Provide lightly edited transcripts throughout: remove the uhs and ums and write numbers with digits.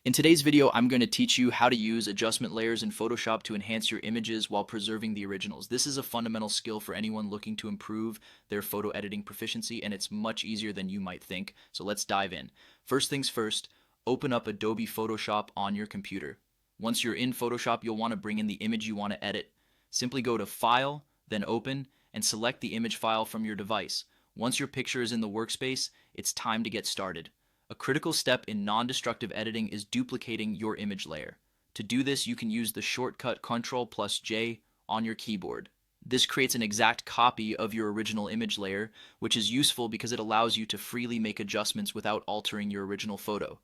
In today's video, I'm going to teach you how to use adjustment layers in Photoshop to enhance your images while preserving the originals. This is a fundamental skill for anyone looking to improve their photo editing proficiency, and it's much easier than you might think. So let's dive in. First things first, open up Adobe Photoshop on your computer. Once you're in Photoshop, you'll want to bring in the image you want to edit. Simply go to File, then Open, and select the image file from your device. Once your picture is in the workspace, it's time to get started. A critical step in non-destructive editing is duplicating your image layer. To do this, you can use the shortcut Ctrl+J on your keyboard. This creates an exact copy of your original image layer, which is useful because it allows you to freely make adjustments without altering your original photo.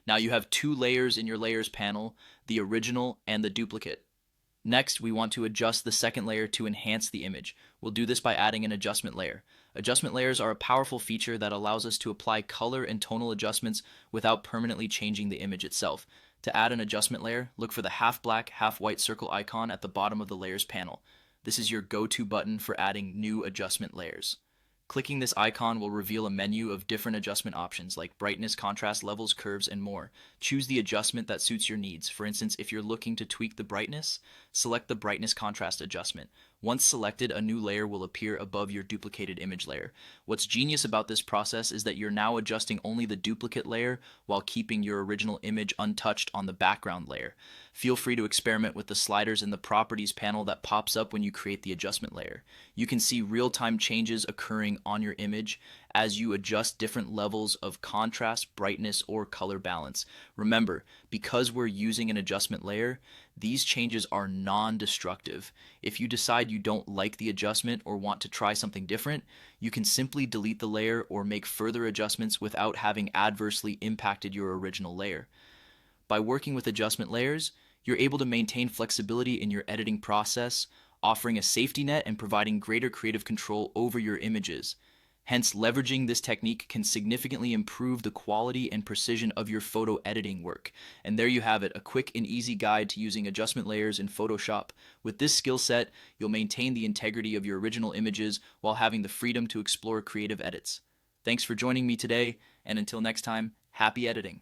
Now you have two layers in your layers panel, the original and the duplicate. Next, we want to adjust the second layer to enhance the image. We'll do this by adding an adjustment layer. Adjustment layers are a powerful feature that allows us to apply color and tonal adjustments without permanently changing the image itself. To add an adjustment layer, look for the half black, half white circle icon at the bottom of the layers panel. This is your go-to button for adding new adjustment layers. Clicking this icon will reveal a menu of different adjustment options like brightness, contrast, levels, curves, and more. Choose the adjustment that suits your needs. For instance, if you're looking to tweak the brightness, select the brightness contrast adjustment. Once selected, a new layer will appear above your duplicated image layer. What's genius about this process is that you're now adjusting only the duplicate layer while keeping your original image untouched on the background layer. Feel free to experiment with the sliders in the properties panel that pops up when you create the adjustment layer. You can see real-time changes occurring on your image as you adjust different levels of contrast, brightness, or color balance. Remember, because we're using an adjustment layer, these changes are non-destructive. If you decide you don't like the adjustment or want to try something different, you can simply delete the layer or make further adjustments without having adversely impacted your original layer. By working with adjustment layers, you're able to maintain flexibility in your editing process, offering a safety net and providing greater creative control over your images. Hence, leveraging this technique can significantly improve the quality and precision of your photo editing work. And there you have it, a quick and easy guide to using adjustment layers in Photoshop. With this skill set, you'll maintain the integrity of your original images while having the freedom to explore creative edits. Thanks for joining me today, and until next time, happy editing.